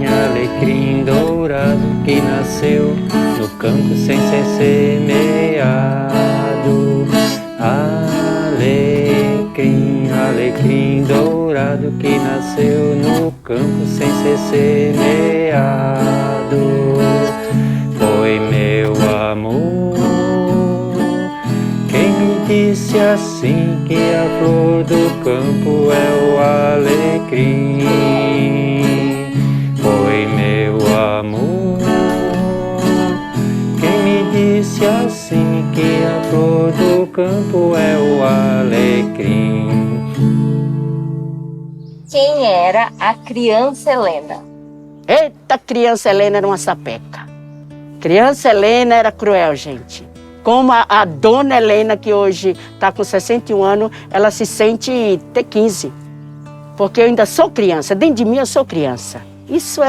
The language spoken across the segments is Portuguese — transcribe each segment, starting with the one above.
alecrim dourado que nasceu no campo sem ser semeado. Alecrim, alecrim dourado que nasceu no campo sem ser semeado. Foi meu amor quem me disse assim que a flor do campo é o alecrim. Foi meu amor quem me disse assim que a flor do campo é o alecrim. Quem era a criança Helena? Eita, criança Helena era uma sapeca. Criança Helena era cruel, gente. Como a dona Helena, que hoje está com 61 anos, ela se sente ter 15. Porque eu ainda sou criança, dentro de mim eu sou criança. Isso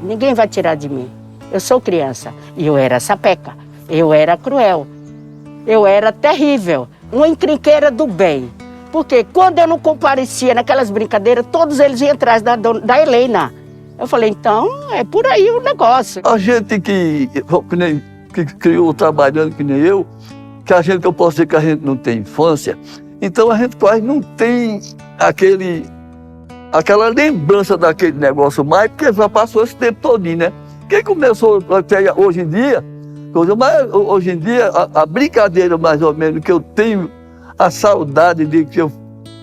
ninguém vai tirar de mim. Eu sou criança. E eu era sapeca, eu era cruel, eu era terrível, uma encrenqueira do bem. Porque quando eu não comparecia naquelas brincadeiras, todos eles iam atrás da Helena. Eu falei, então é por aí o negócio. A gente que criou trabalhando que nem eu, que eu posso dizer que a gente não tem infância, então a gente quase não tem aquela lembrança daquele negócio mais, porque já passou esse tempo todinho, né? Quem começou até hoje em dia, hoje em dia a brincadeira mais ou menos que eu tenho a saudade de que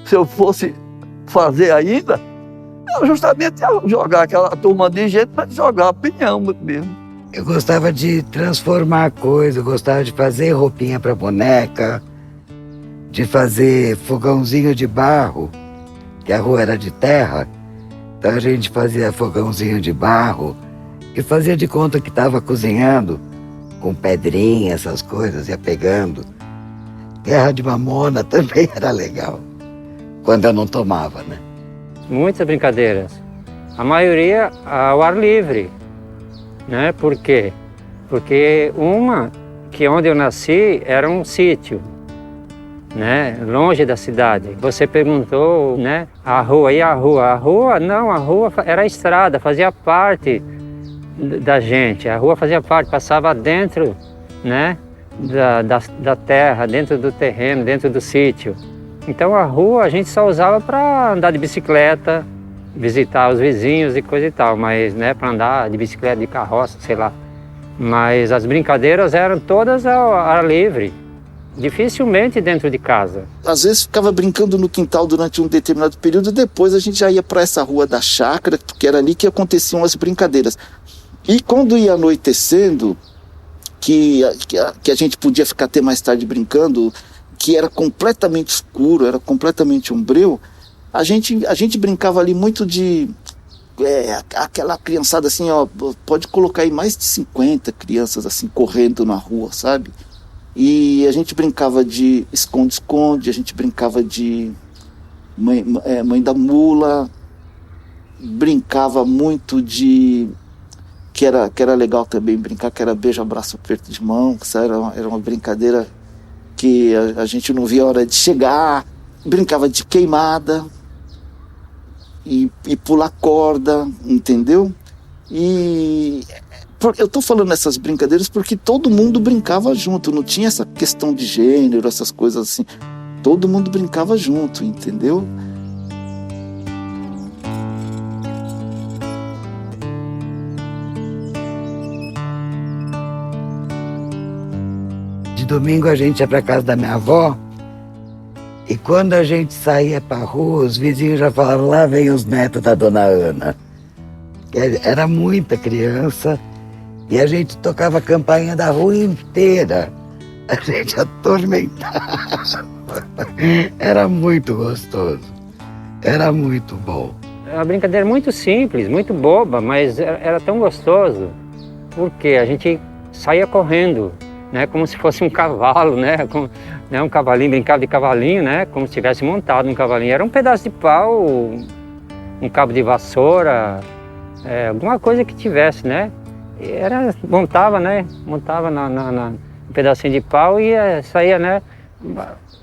se eu fosse fazer ainda, era justamente jogar aquela turma de gente para jogar pinhão mesmo. Eu gostava de transformar coisas, gostava de fazer roupinha para boneca, de fazer fogãozinho de barro, que a rua era de terra, então a gente fazia fogãozinho de barro e fazia de conta que estava cozinhando, com pedrinha, essas coisas, ia pegando. Guerra de mamona também era legal, quando eu não tomava, né? Muitas brincadeiras, a maioria ao ar livre, né? Por quê? Porque uma, que onde eu nasci era um sítio, né? Longe da cidade. Você perguntou, né? A rua, e a rua? A rua, não, a rua era a estrada, fazia parte da gente. A rua fazia parte, passava dentro, né? Da terra, dentro do terreno, dentro do sítio. Então a rua a gente só usava para andar de bicicleta, visitar os vizinhos e coisa e tal, mas né, para andar de bicicleta, de carroça, sei lá. Mas as brincadeiras eram todas ao ar livre, dificilmente dentro de casa. Às vezes ficava brincando no quintal durante um determinado período, depois a gente já ia para essa rua da chácara, porque era ali que aconteciam as brincadeiras. E quando ia anoitecendo, que a gente podia ficar até mais tarde brincando, que era completamente escuro, era completamente umbreu, a gente brincava ali muito de aquela criançada assim, ó, pode colocar aí mais de 50 crianças assim correndo na rua, sabe? E a gente brincava de esconde-esconde, a gente brincava de mãe da mula, brincava muito de que era legal também brincar, que era beijo, abraço, aperto de mão, que era uma brincadeira que a gente não via a hora de chegar. Brincava de queimada e pular corda, entendeu? E eu tô falando essas brincadeiras porque todo mundo brincava junto, não tinha essa questão de gênero, essas coisas assim. Todo mundo brincava junto, entendeu? Domingo a gente ia para casa da minha avó e quando a gente saía para a rua, os vizinhos já falavam, lá vem os netos da dona Ana. Era muita criança e a gente tocava a campainha da rua inteira. A gente atormentava. Era muito gostoso, era muito bom. A brincadeira muito simples, muito boba, mas era tão gostoso, porque a gente saía correndo, né, como se fosse um cavalo, né, um cavalinho, brincava de cavalinho, né, como se tivesse montado um cavalinho. Era um pedaço de pau, um cabo de vassoura, alguma coisa que tivesse, né. Montava um pedacinho de pau e saía, né,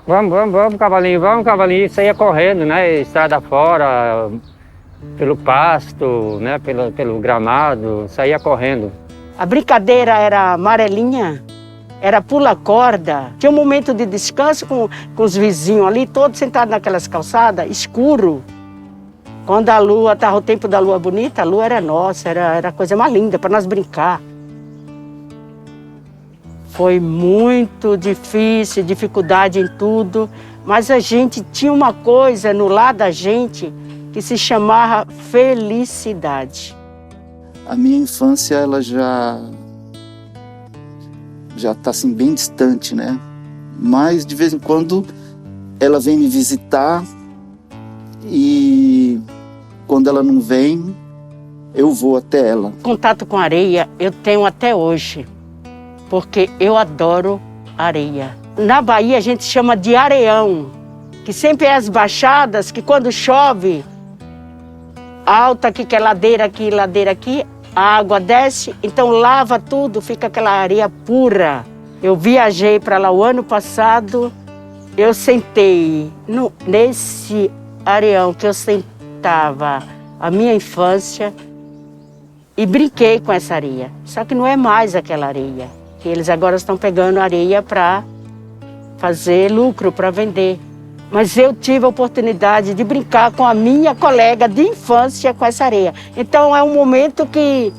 vamos cavalinho, e saía correndo, né, estrada fora, pelo pasto, né, pelo gramado, saía correndo. A brincadeira era amarelinha, era pula-corda. Tinha um momento de descanso com os vizinhos ali, todos sentados naquelas calçadas, escuro. Quando a lua, estava o tempo da lua bonita, a lua era nossa, era a coisa mais linda para nós brincar. Foi muito difícil, dificuldade em tudo, mas a gente tinha uma coisa no lado da gente que se chamava felicidade. A minha infância, ela já está assim bem distante, né? Mas de vez em quando ela vem me visitar e quando ela não vem, eu vou até ela. Contato com areia eu tenho até hoje, porque eu adoro areia. Na Bahia a gente chama de areião, que sempre é as baixadas, que quando chove, alta aqui, que é ladeira aqui, a água desce, então lava tudo, fica aquela areia pura. Eu viajei para lá o ano passado, eu sentei nesse areião que eu sentava a minha infância e brinquei com essa areia. Só que não é mais aquela areia, que eles agora estão pegando areia para fazer lucro, para vender. Mas eu tive a oportunidade de brincar com a minha colega de infância com essa areia. Então é um momento que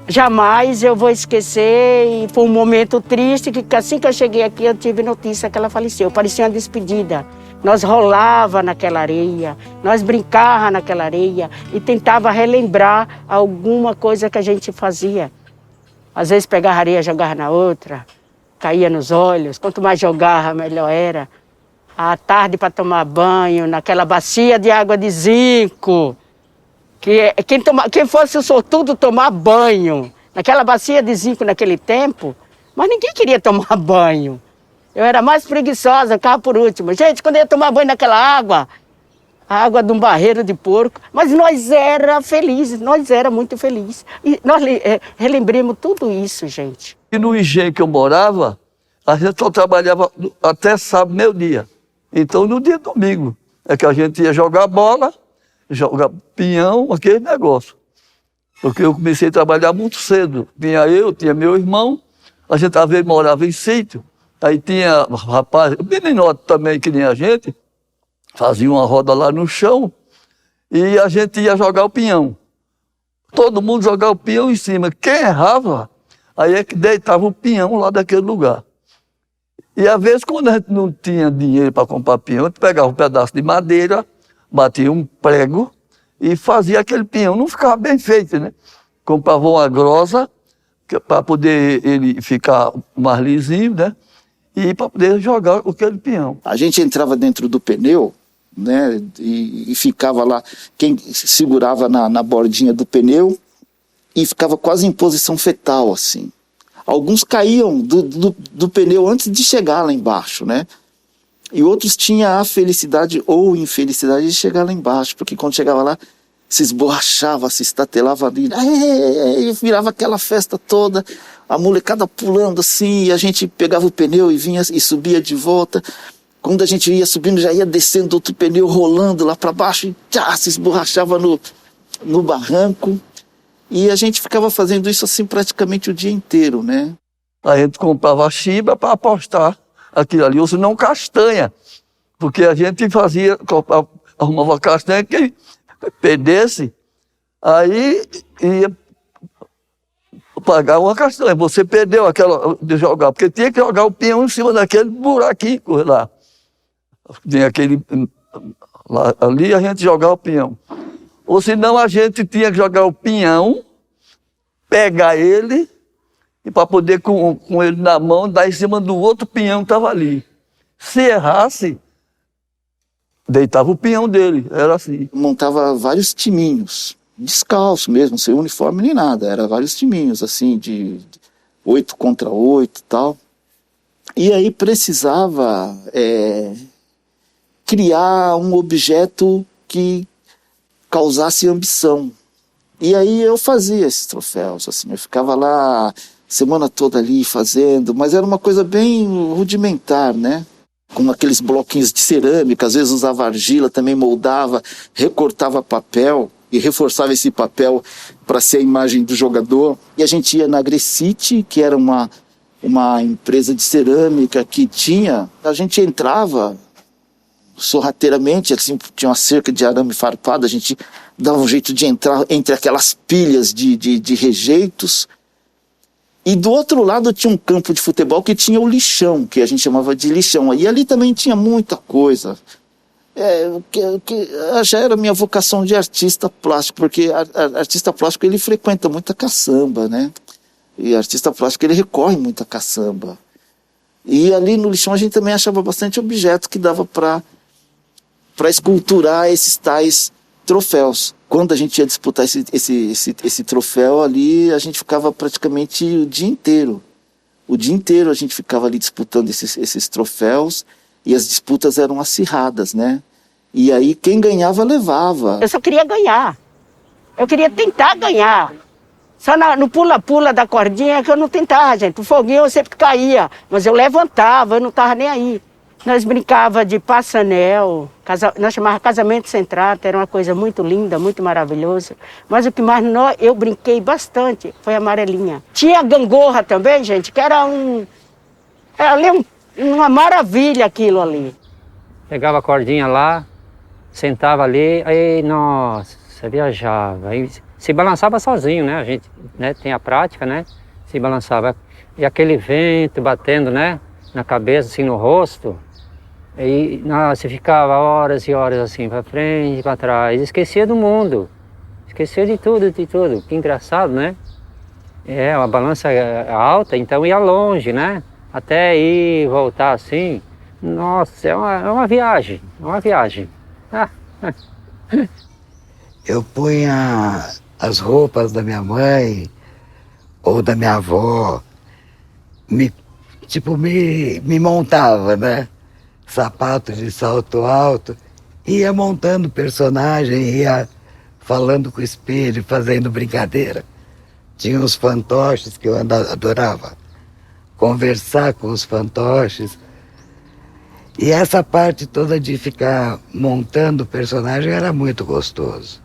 jamais eu vou esquecer, e foi um momento triste, que assim que eu cheguei aqui eu tive notícia que ela faleceu. Parecia uma despedida. Nós rolava naquela areia, nós brincava naquela areia e tentava relembrar alguma coisa que a gente fazia. Às vezes pegava areia e jogava na outra, caía nos olhos, quanto mais jogava melhor era. À tarde para tomar banho, naquela bacia de água de zinco. Quem fosse o sortudo tomar banho, naquela bacia de zinco naquele tempo, mas ninguém queria tomar banho. Eu era mais preguiçosa, ficava por último. Gente, quando eu ia tomar banho naquela água, a água de um barreiro de porco, mas nós era felizes, nós era muito felizes. E nós relembramos tudo isso, gente. E no engenho que eu morava, a gente só trabalhava até sábado, meio-dia. Então, no dia domingo, é que a gente ia jogar bola, jogar pinhão, aquele negócio. Porque eu comecei a trabalhar muito cedo. Tinha meu irmão, a gente às vezes morava em sítio. Aí tinha rapaz, meninote também, que nem a gente, fazia uma roda lá no chão e a gente ia jogar o pinhão. Todo mundo jogava o pinhão em cima. Quem errava, aí é que deitava o pinhão lá daquele lugar. E às vezes, quando a gente não tinha dinheiro para comprar pinhão, a gente pegava um pedaço de madeira, batia um prego e fazia aquele pinhão. Não ficava bem feito, né? Comprava uma grossa para poder ele ficar mais lisinho, né? E para poder jogar aquele pinhão. A gente entrava dentro do pneu, né, e ficava lá, quem segurava na bordinha do pneu e ficava quase em posição fetal, assim. Alguns caíam do pneu antes de chegar lá embaixo, né? E outros tinham a felicidade ou infelicidade de chegar lá embaixo, porque quando chegava lá, se esborrachava, se estatelava ali, e virava aquela festa toda, a molecada pulando assim, e a gente pegava o pneu e vinha e subia de volta. Quando a gente ia subindo, já ia descendo outro pneu, rolando lá para baixo, e se esborrachava no barranco. E a gente ficava fazendo isso assim praticamente o dia inteiro, né? A gente comprava chiba para apostar aquilo ali, ou se não castanha, porque a gente arrumava castanha que perdesse, aí ia pagar uma castanha. Você perdeu aquela de jogar, porque tinha que jogar o pinhão em cima daquele buraquinho lá. Tinha aquele lá, ali a gente jogava o pinhão. Ou senão a gente tinha que jogar o pinhão, pegar ele, e para poder com ele na mão, dar em cima do outro pinhão que estava ali. Se errasse, deitava o pinhão dele, era assim. Montava vários timinhos, descalço mesmo, sem uniforme nem nada. Era vários timinhos, assim, de 8 contra 8 e tal. E aí precisava criar um objeto que causasse ambição. E aí eu fazia esses troféus, assim, eu ficava lá semana toda ali fazendo, mas era uma coisa bem rudimentar, né? com aqueles bloquinhos de cerâmica, às vezes usava argila, também moldava, recortava papel e reforçava esse papel para ser a imagem do jogador. E a gente ia na Grecite, que era uma empresa de cerâmica que a gente entrava sorrateiramente, assim, tinha uma cerca de arame farpado, a gente dava um jeito de entrar entre aquelas pilhas de rejeitos. E do outro lado tinha um campo de futebol que tinha o lixão, que a gente chamava de lixão. E ali também tinha muita coisa. Já era minha vocação de artista plástico, porque artista plástico ele frequenta muita caçamba, né? E artista plástico ele recorre muito à caçamba. E ali no lixão a gente também achava bastante objetos que dava para esculturar esses tais troféus. Quando a gente ia disputar esse troféu ali, a gente ficava praticamente o dia inteiro. O dia inteiro a gente ficava ali disputando esses troféus e as disputas eram acirradas, né? E aí quem ganhava, levava. Eu só queria ganhar. Eu queria tentar ganhar. Só no pula-pula da cordinha que eu não tentava, gente. O foguinho eu sempre caía, mas eu levantava, eu não estava nem aí. Nós brincava de passanel, nós chamava casamento sem trato, era uma coisa muito linda, muito maravilhosa. Mas o que mais eu brinquei bastante foi a amarelinha. Tinha gangorra também, gente, que era uma maravilha aquilo ali. Pegava a cordinha lá, sentava ali, aí, nossa, você viajava. Aí se balançava sozinho, né? A gente, né, tem a prática, né? Se balançava. E aquele vento batendo, né? Na cabeça, assim, no rosto. E nossa, ficava horas e horas assim, para frente e para trás. Esquecia do mundo. Esquecia de tudo, de tudo. Que engraçado, né? A balança alta, então ia longe, né? Até ir e voltar assim. Nossa, é uma viagem. É uma viagem. Eu punha as roupas da minha mãe ou da minha avó, me montava, né? Sapato de salto alto, ia montando personagem, ia falando com o espelho, fazendo brincadeira. Tinha os fantoches que eu adorava, conversar com os fantoches. E essa parte toda de ficar montando personagem era muito gostoso.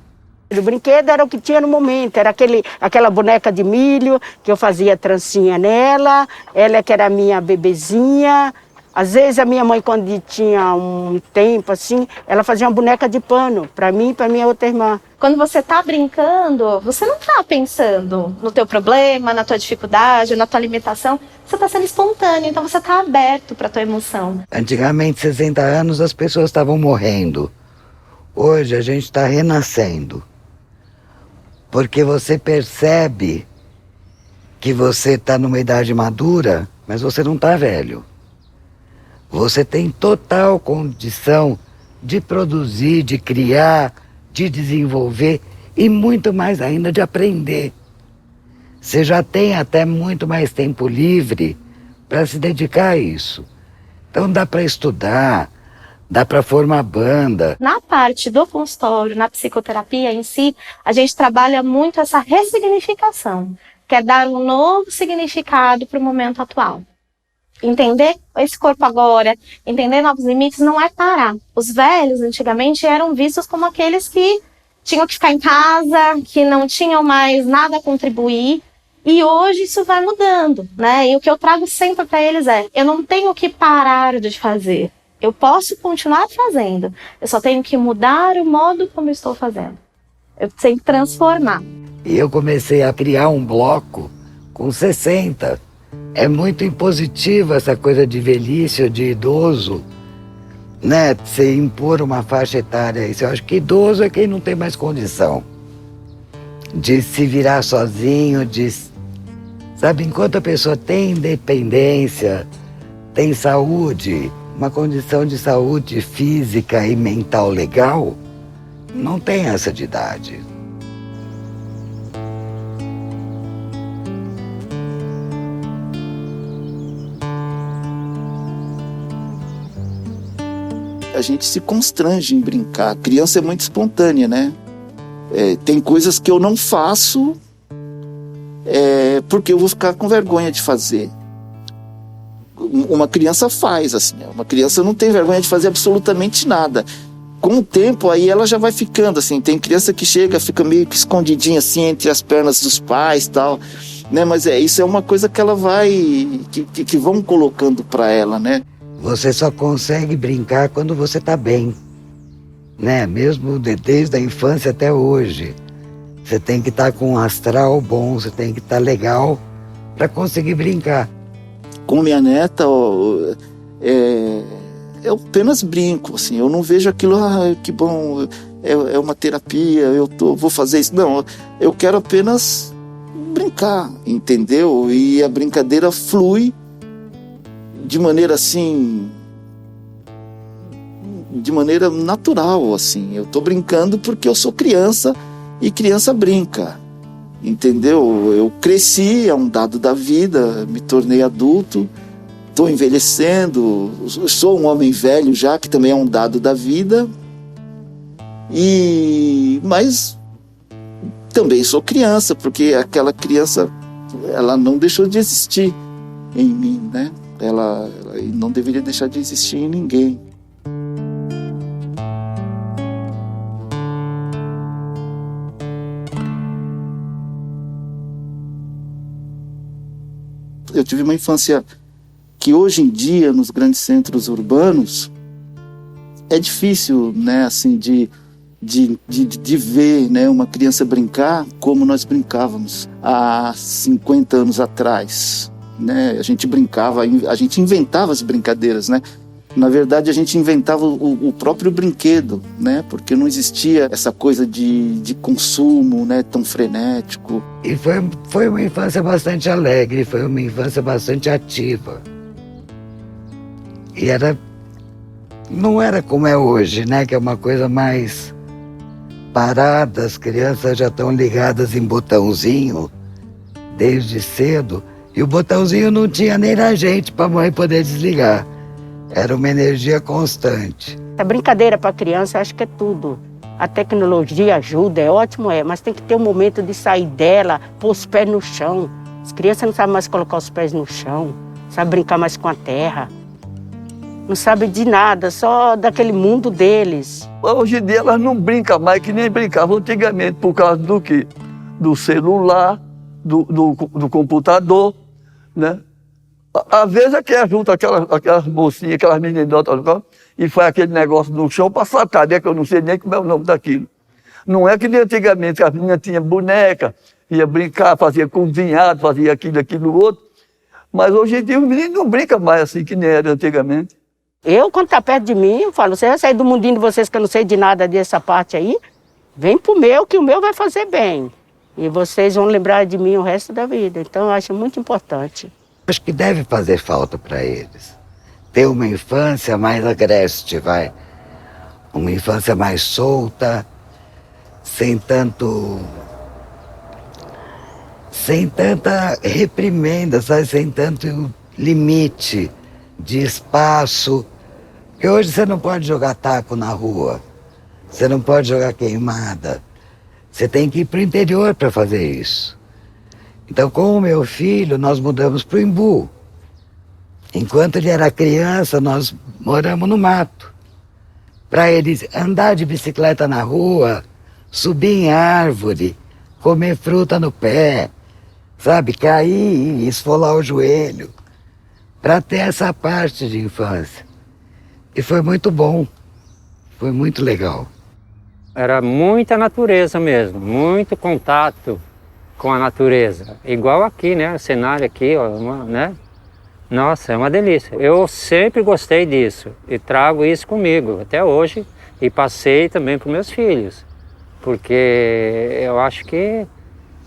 O brinquedo era o que tinha no momento, era aquela boneca de milho, que eu fazia trancinha nela, ela que era a minha bebezinha. Às vezes a minha mãe, quando tinha um tempo assim, ela fazia uma boneca de pano para mim e para minha outra irmã. Quando você está brincando, você não está pensando no teu problema, na tua dificuldade, na tua limitação. Você está sendo espontâneo, então você está aberto para a tua emoção. Antigamente, 60 anos, as pessoas estavam morrendo. Hoje a gente está renascendo. Porque você percebe que você está numa idade madura, mas você não está velho. Você tem total condição de produzir, de criar, de desenvolver e muito mais ainda de aprender. Você já tem até muito mais tempo livre para se dedicar a isso. Então dá para estudar, dá para formar banda. Na parte do consultório, na psicoterapia em si, a gente trabalha muito essa ressignificação, que é dar um novo significado para o momento atual. Entender esse corpo agora, entender novos limites, não é parar. Os velhos, antigamente, eram vistos como aqueles que tinham que ficar em casa, que não tinham mais nada a contribuir. E hoje isso vai mudando, né? E o que eu trago sempre para eles eu não tenho que parar de fazer. Eu posso continuar fazendo. Eu só tenho que mudar o modo como eu estou fazendo. Eu tenho que transformar. E eu comecei a criar um bloco com 60. É muito impositiva essa coisa de velhice ou de idoso, né? Você impor uma faixa etária. Eu acho que idoso é quem não tem mais condição de se virar sozinho, sabe, enquanto a pessoa tem independência, tem saúde, uma condição de saúde física e mental legal, não tem essa de idade. A gente se constrange em brincar. A criança é muito espontânea, né? Tem coisas que eu não faço porque eu vou ficar com vergonha de fazer. uma criança faz, assim, uma criança não tem vergonha de fazer absolutamente nada. Com o tempo, aí ela já vai ficando, assim, tem criança que chega, fica meio que escondidinha, assim, entre as pernas dos pais e tal, né, mas isso é uma coisa que ela vai, que vão colocando para ela, né. Você só consegue brincar quando você está bem, né? Mesmo desde a infância até hoje. Você tem que estar com um astral bom, você tem que estar legal para conseguir brincar. Com minha neta, eu apenas brinco, assim, eu não vejo aquilo, que bom, é uma terapia, vou fazer isso. Não, eu quero apenas brincar, entendeu? E a brincadeira flui de maneira assim, de maneira natural, assim. Eu tô brincando porque eu sou criança e criança brinca, entendeu? Eu cresci, é um dado da vida, me tornei adulto, estou envelhecendo, sou um homem velho já, que também é um dado da vida, mas também sou criança, porque aquela criança, ela não deixou de existir em mim, né? Ela não deveria deixar de existir em ninguém. Eu tive uma infância que hoje em dia, nos grandes centros urbanos, é difícil, né, assim, de ver, né, uma criança brincar como nós brincávamos há 50 anos atrás, né? A gente brincava, a gente inventava as brincadeiras, né? Na verdade, a gente inventava o próprio brinquedo, né? Porque não existia essa coisa de consumo, né, tão frenético. E foi uma infância bastante alegre, foi uma infância bastante ativa. E não era como é hoje, né? Que é uma coisa mais parada, as crianças já estão ligadas em botãozinho desde cedo. E o botãozinho não tinha nem na gente para a mãe poder desligar. Era uma energia constante. A brincadeira para criança, acho que é tudo. A tecnologia ajuda, é ótimo, mas tem que ter um momento de sair dela, pôr os pés no chão. As crianças não sabem mais colocar os pés no chão, não sabem brincar mais com a terra. Não sabem de nada, só daquele mundo deles. Hoje em dia elas não brincam mais que nem brincavam antigamente, por causa do quê? Do celular, do computador, né? Às vezes é que é junto aquelas mocinhas, aquelas meninotas, e faz aquele negócio no chão para sacar, né? Que eu não sei nem como é o nome daquilo. Não é que nem antigamente, que as meninas tinham boneca, ia brincar, fazia cozinhado, fazia aquilo, outro. Mas hoje em dia os meninos não brincam mais assim que nem era antigamente. Eu, quando tá perto de mim, eu falo, você vai sair do mundinho de vocês que eu não sei de nada dessa parte aí, vem pro meu, que o meu vai fazer bem. E vocês vão lembrar de mim o resto da vida. Então eu acho muito importante. Acho que deve fazer falta para eles. Ter uma infância mais agreste, vai. Uma infância mais solta, sem tanta reprimenda, sabe? Sem tanto limite de espaço. Porque hoje você não pode jogar taco na rua, você não pode jogar queimada. Você tem que ir para o interior para fazer isso. Então, com o meu filho, nós mudamos para o Imbu. Enquanto ele era criança, nós moramos no mato. Para ele andar de bicicleta na rua, subir em árvore, comer fruta no pé, sabe? Cair e esfolar o joelho. Para ter essa parte de infância. E foi muito bom. Foi muito legal. Era muita natureza mesmo, muito contato com a natureza. Igual aqui, né? O cenário aqui, ó, né? Nossa, é uma delícia. Eu sempre gostei disso e trago isso comigo até hoje e passei também para os meus filhos, porque eu acho que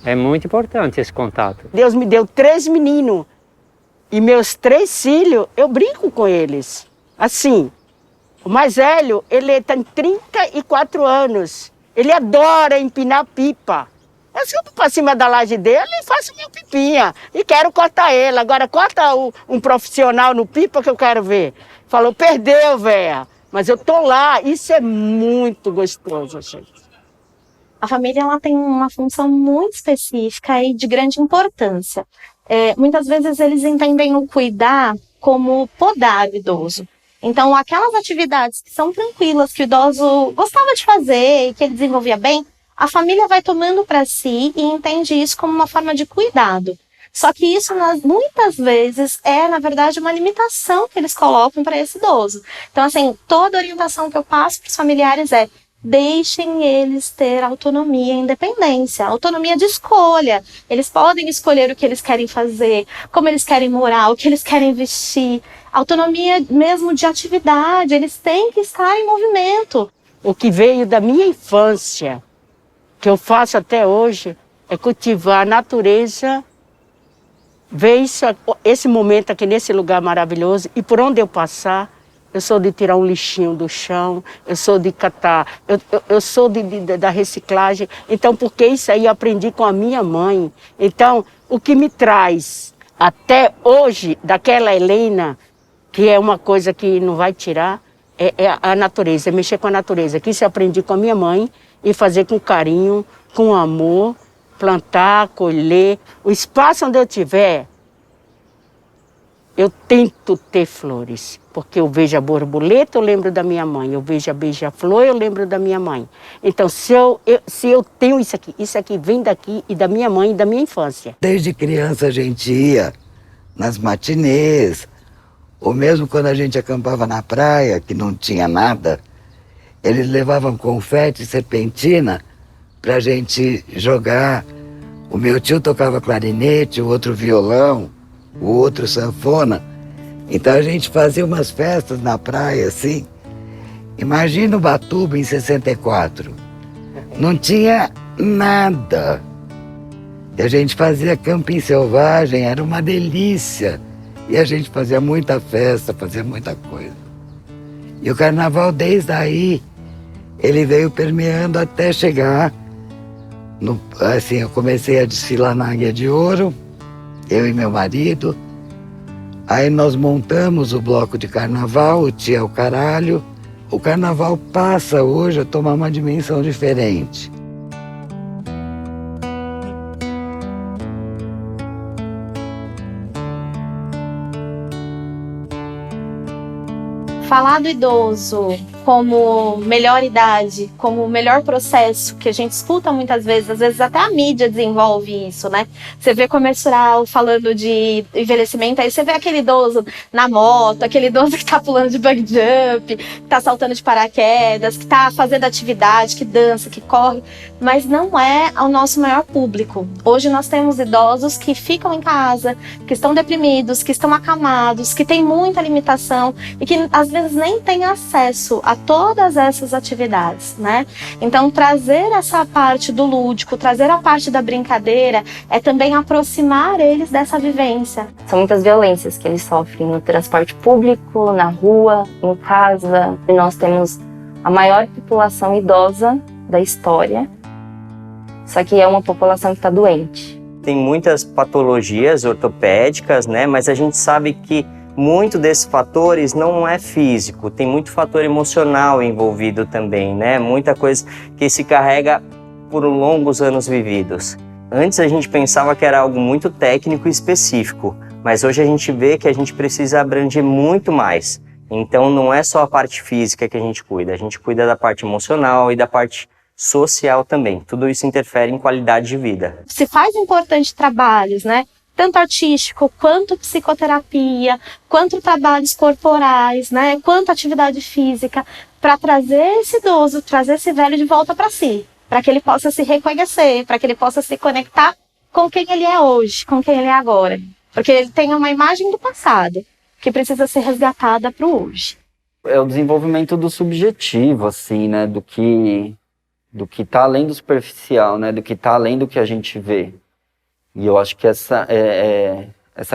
é muito importante esse contato. Deus me deu 3 meninos e meus 3 filhos, eu brinco com eles. Assim, o mais velho, ele tem 34 anos. Ele adora empinar pipa. Eu subo para cima da laje dele e faço minha pipinha. E quero cortar ele. Agora corta um profissional no pipa que eu quero ver. Falou, perdeu, véia. Mas eu tô lá. Isso é muito gostoso, gente. A família ela tem uma função muito específica e de grande importância. Muitas vezes eles entendem o cuidar como podar o idoso. Então, aquelas atividades que são tranquilas, que o idoso gostava de fazer e que ele desenvolvia bem, a família vai tomando para si e entende isso como uma forma de cuidado. Só que isso, muitas vezes, é, na verdade, uma limitação que eles colocam para esse idoso. Então, assim, toda orientação que eu passo para os familiares é: deixem eles ter autonomia e independência, autonomia de escolha. Eles podem escolher o que eles querem fazer, como eles querem morar, o que eles querem vestir. Autonomia mesmo de atividade, eles têm que estar em movimento. O que veio da minha infância, que eu faço até hoje, é cultivar a natureza, ver esse momento aqui nesse lugar maravilhoso, e por onde eu passar, eu sou de tirar um lixinho do chão, eu sou de catar, eu sou da reciclagem. Então, porque isso aí eu aprendi com a minha mãe. Então, o que me traz até hoje daquela Helena, que é uma coisa que não vai tirar, é a natureza, é mexer com a natureza. Que isso eu aprendi com a minha mãe, e fazer com carinho, com amor, plantar, colher. O espaço onde eu estiver, eu tento ter flores, porque eu vejo a borboleta, eu lembro da minha mãe, eu vejo a beija-flor, eu lembro da minha mãe. Então, se eu tenho isso aqui vem daqui e da minha mãe e da minha infância. Desde criança a gente ia nas matinês, ou mesmo quando a gente acampava na praia, que não tinha nada, eles levavam confete e serpentina para a gente jogar. O meu tio tocava clarinete, o outro violão, o outro sanfona. Então a gente fazia umas festas na praia, assim. Imagina Ubatuba em 64. Não tinha nada. E a gente fazia camping selvagem, era uma delícia. E a gente fazia muita festa, fazia muita coisa. E o carnaval, desde aí, ele veio permeando até chegar. Assim, eu comecei a desfilar na Águia de Ouro, eu e meu marido. Aí nós montamos o bloco de carnaval, o Tia é o Caralho. O carnaval passa hoje a tomar uma dimensão diferente. Falar do idoso como melhor idade, como melhor processo, que a gente escuta muitas vezes, às vezes até a mídia desenvolve isso, né? Você vê comercial falando de envelhecimento, aí você vê aquele idoso na moto, aquele idoso que tá pulando de bungee jump, que tá saltando de paraquedas, que tá fazendo atividade, que dança, que corre, mas não é o nosso maior público. Hoje nós temos idosos que ficam em casa, que estão deprimidos, que estão acamados, que têm muita limitação e que às vezes nem têm acesso a todas essas atividades, né? Então, trazer essa parte do lúdico, trazer a parte da brincadeira, é também aproximar eles dessa vivência. São muitas violências que eles sofrem no transporte público, na rua, em casa. E nós temos a maior população idosa da história, só que é uma população que está doente. Tem muitas patologias ortopédicas, né? Mas a gente sabe que muito desses fatores não é físico, tem muito fator emocional envolvido também, né? Muita coisa que se carrega por longos anos vividos. Antes a gente pensava que era algo muito técnico e específico, mas hoje a gente vê que a gente precisa abranger muito mais. Então não é só a parte física que a gente cuida da parte emocional e da parte social também. Tudo isso interfere em qualidade de vida. Se faz importantes trabalhos, né? Tanto artístico, quanto psicoterapia, quanto trabalhos corporais, né? Quanto atividade física, para trazer esse idoso, trazer esse velho de volta para si, para que ele possa se reconhecer, para que ele possa se conectar com quem ele é hoje, com quem ele é agora. Porque ele tem uma imagem do passado que precisa ser resgatada para o hoje. É o desenvolvimento do subjetivo, assim, né? Do que está além do superficial, né? Do que está além do que a gente vê. E eu acho que essa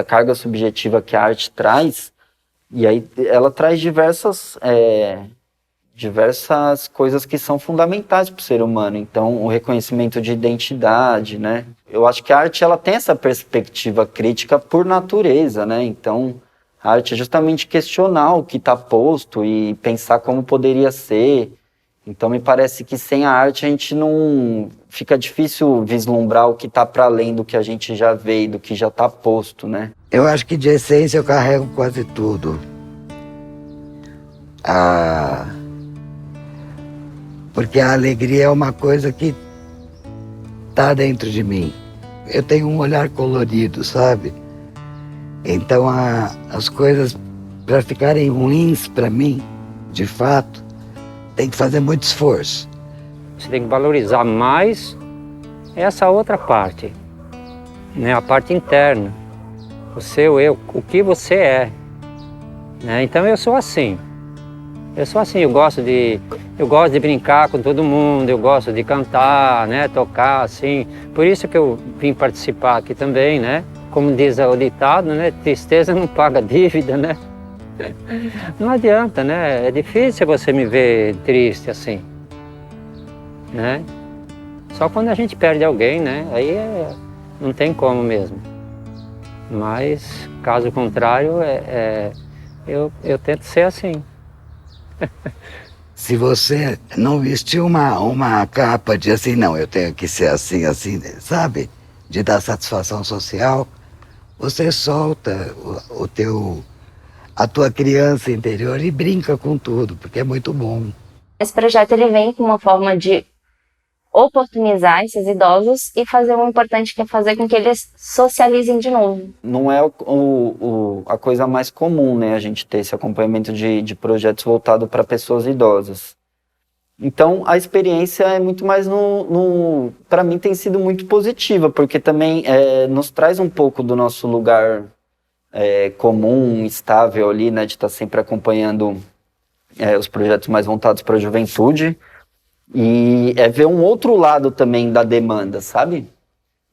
carga subjetiva que a arte traz, e aí ela traz diversas coisas que são fundamentais para o ser humano. Então, o reconhecimento de identidade, né? Eu acho que a arte ela tem essa perspectiva crítica por natureza, né? Então, a arte é justamente questionar o que está posto e pensar como poderia ser. Então me parece que sem a arte a gente não... Fica difícil vislumbrar o que está para além do que a gente já vê e do que já está posto, né? Eu acho que de essência eu carrego quase tudo. Porque a alegria é uma coisa que está dentro de mim. Eu tenho um olhar colorido, sabe? Então as coisas, para ficarem ruins para mim, de fato, tem que fazer muito esforço. Você tem que valorizar mais essa outra parte, né? A parte interna, o seu eu, o que você é, né? Então eu sou assim, eu gosto de brincar com todo mundo, eu gosto de cantar, né? Tocar assim, por isso que eu vim participar aqui também, né? Como diz o ditado, né? Tristeza não paga dívida, né? Não adianta, né? É difícil você me ver triste assim, né? Só quando a gente perde alguém, né? Aí não tem como mesmo. Mas, caso contrário, eu tento ser assim. Se você não vestir uma capa de assim, não, eu tenho que ser assim, assim, sabe? De dar satisfação social, você solta a tua criança interior e brinca com tudo, porque é muito bom. Esse projeto ele vem com uma forma de oportunizar esses idosos e fazer o importante, que é fazer com que eles socializem de novo. Não é a coisa mais comum, né, a gente ter esse acompanhamento de projetos voltados para pessoas idosas. Então, a experiência é muito mais para mim tem sido muito positiva, porque também nos traz um pouco do nosso lugar comum, estável ali, né, de estar sempre acompanhando os projetos mais voltados para a juventude, e ver um outro lado também da demanda, sabe?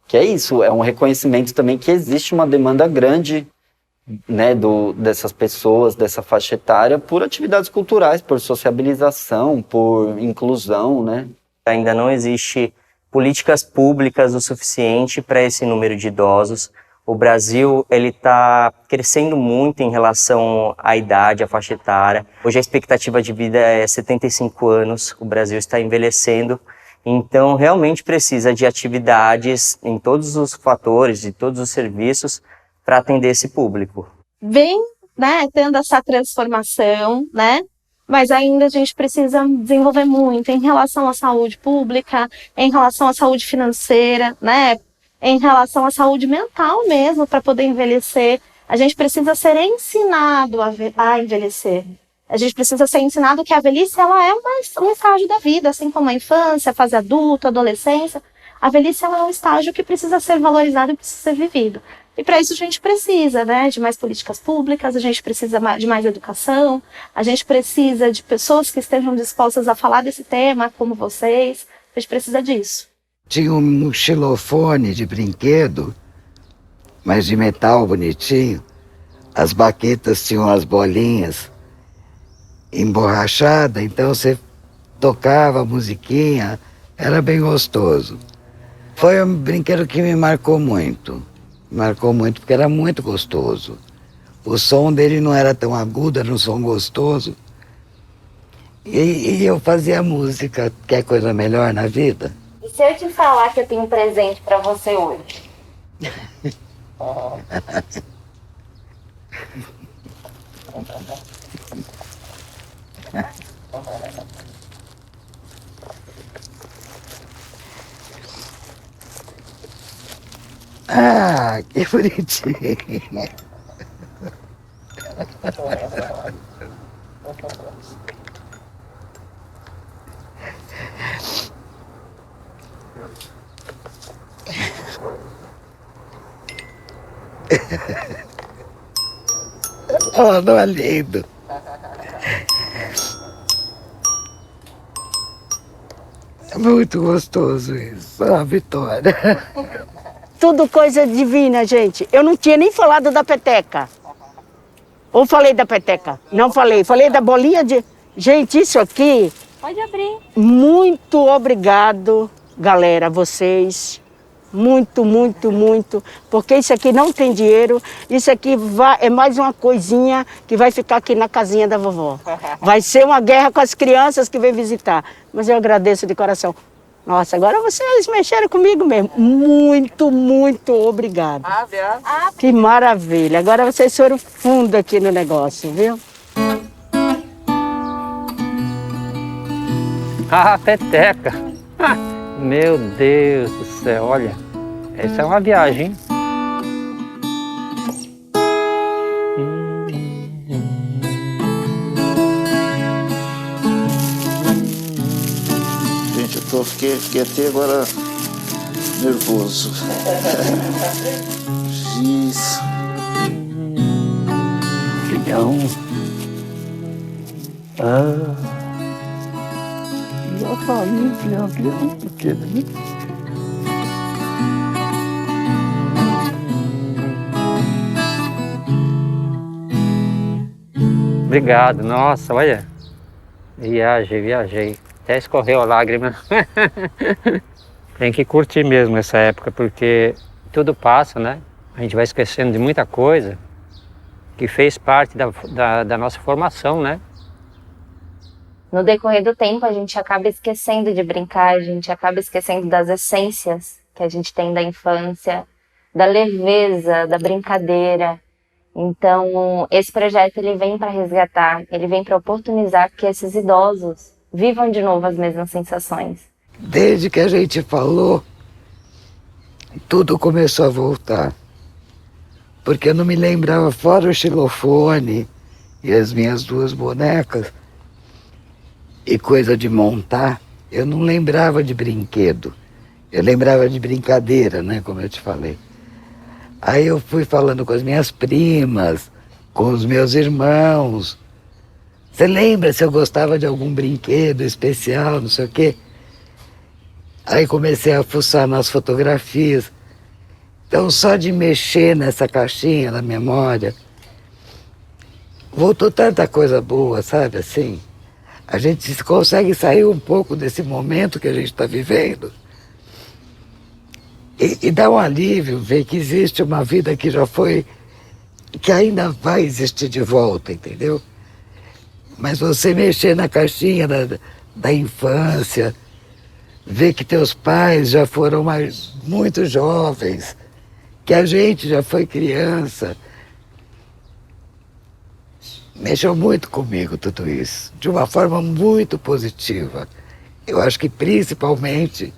Que é isso, é um reconhecimento também que existe uma demanda grande, né, dessas pessoas, dessa faixa etária, por atividades culturais, por sociabilização, por inclusão, né? Ainda não existe políticas públicas o suficiente para esse número de idosos. O Brasil está crescendo muito em relação à idade, à faixa etária. Hoje a expectativa de vida é 75 anos, o Brasil está envelhecendo. Então, realmente precisa de atividades em todos os fatores, de todos os serviços, para atender esse público. Vem, né, tendo essa transformação, né? Mas ainda a gente precisa desenvolver muito em relação à saúde pública, em relação à saúde financeira, né? Em relação à saúde mental mesmo, para poder envelhecer. A gente precisa ser ensinado a envelhecer. A gente precisa ser ensinado que a velhice ela é um estágio da vida, assim como a infância, a fase adulta, a adolescência. A velhice ela é um estágio que precisa ser valorizado e precisa ser vivido. E para isso a gente precisa, né, de mais políticas públicas, a gente precisa de mais educação, a gente precisa de pessoas que estejam dispostas a falar desse tema, como vocês. A gente precisa disso. Tinha um xilofone de brinquedo, mas de metal bonitinho. As baquetas tinham as bolinhas emborrachadas, então você tocava a musiquinha, era bem gostoso. Foi um brinquedo que me marcou muito porque era muito gostoso. O som dele não era tão agudo, era um som gostoso. E eu fazia música, que é coisa melhor na vida. E se eu te falar que eu tenho um presente para você hoje? Ah, que bonitinho. Oh, não é lindo. É muito gostoso isso, a Vitória. Tudo coisa divina, gente. Eu não tinha nem falado da peteca. Ou falei da peteca? Não falei. Falei da bolinha de... Gente, isso aqui... Pode abrir. Muito obrigado, galera, vocês, Muito, muito, muito, porque isso aqui não tem dinheiro, isso aqui é mais uma coisinha que vai ficar aqui na casinha da vovó. Vai ser uma guerra com as crianças que vêm visitar, mas eu agradeço de coração. Nossa, agora vocês mexeram comigo mesmo. Muito, muito obrigado. Que maravilha, agora vocês foram fundo aqui no negócio, viu? Ah, peteca! Meu Deus do céu, olha, essa é uma viagem, hein? Gente, fiquei até agora nervoso. Giz. Filhão. Já falei, filhão, pequeno, né? Obrigado, nossa, olha. Viajei. Até escorreu a lágrima. Tem que curtir mesmo essa época, porque tudo passa, né? A gente vai esquecendo de muita coisa que fez parte da nossa formação, né? No decorrer do tempo, a gente acaba esquecendo de brincar, a gente acaba esquecendo das essências que a gente tem da infância, da leveza, da brincadeira. Então, esse projeto ele vem para resgatar, ele vem para oportunizar que esses idosos vivam de novo as mesmas sensações. Desde que a gente falou, tudo começou a voltar. Porque eu não me lembrava, fora o xilofone e as minhas 2 bonecas, e coisa de montar, eu não lembrava de brinquedo. Eu lembrava de brincadeira, né, como eu te falei. Aí eu fui falando com as minhas primas, com os meus irmãos. Você lembra se eu gostava de algum brinquedo especial, não sei o quê? Aí comecei a fuçar nas fotografias. Então, só de mexer nessa caixinha na memória, voltou tanta coisa boa, sabe, assim? A gente consegue sair um pouco desse momento que a gente está vivendo e dá um alívio ver que existe uma vida que já foi, que ainda vai existir de volta, entendeu? Mas você mexer na caixinha da infância, ver que teus pais já foram muito jovens, que a gente já foi criança, mexeu muito comigo tudo isso, de uma forma muito positiva. Eu acho que principalmente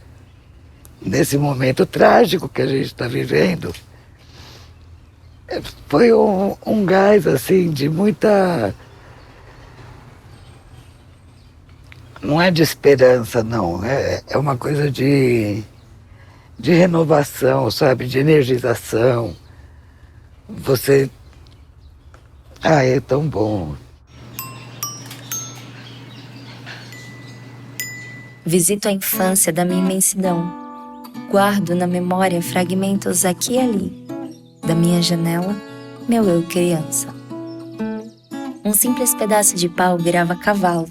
nesse momento trágico que a gente está vivendo, foi um gás assim de muita... Não é de esperança, não. É uma coisa de renovação, sabe? De energização. Você... é tão bom. Visito a infância da minha imensidão. Guardo na memória fragmentos aqui e ali. Da minha janela, meu eu criança. Um simples pedaço de pau virava cavalo.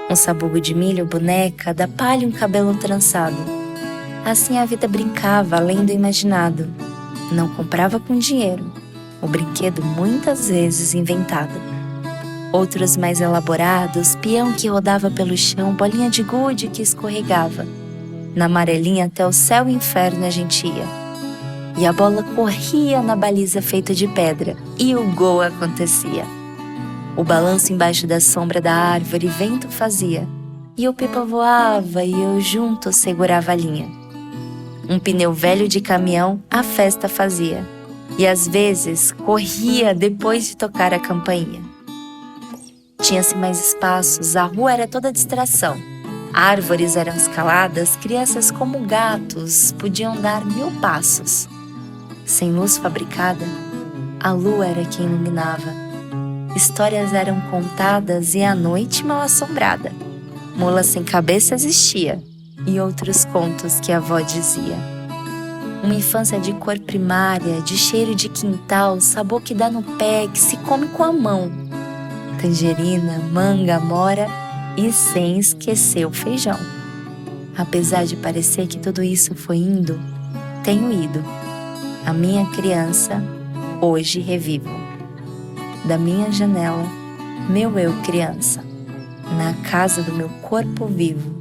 Um sabugo de milho, boneca, da palha um cabelo trançado. Assim a vida brincava além do imaginado. Não comprava com dinheiro, o brinquedo muitas vezes inventado. Outros mais elaborados, peão que rodava pelo chão, bolinha de gude que escorregava. Na amarelinha até o céu e o inferno a gente ia. E a bola corria na baliza feita de pedra, e o gol acontecia. O balanço embaixo da sombra da árvore vento fazia, e o pipa voava e eu junto segurava a linha. Um pneu velho de caminhão a festa fazia, e às vezes corria depois de tocar a campainha. Tinha-se mais espaços, a rua era toda distração. Árvores eram escaladas, crianças como gatos podiam dar 1000 passos. Sem luz fabricada, a lua era quem iluminava. Histórias eram contadas e a noite mal assombrada. Mula sem cabeça existia, e outros contos que a avó dizia. Uma infância de cor primária, de cheiro de quintal, sabor que dá no pé, que se come com a mão. Tangerina, manga, amora e sem esquecer o feijão. Apesar de parecer que tudo isso foi indo, tenho ido. A minha criança, hoje revivo. Da minha janela, meu eu criança. Na casa do meu corpo vivo.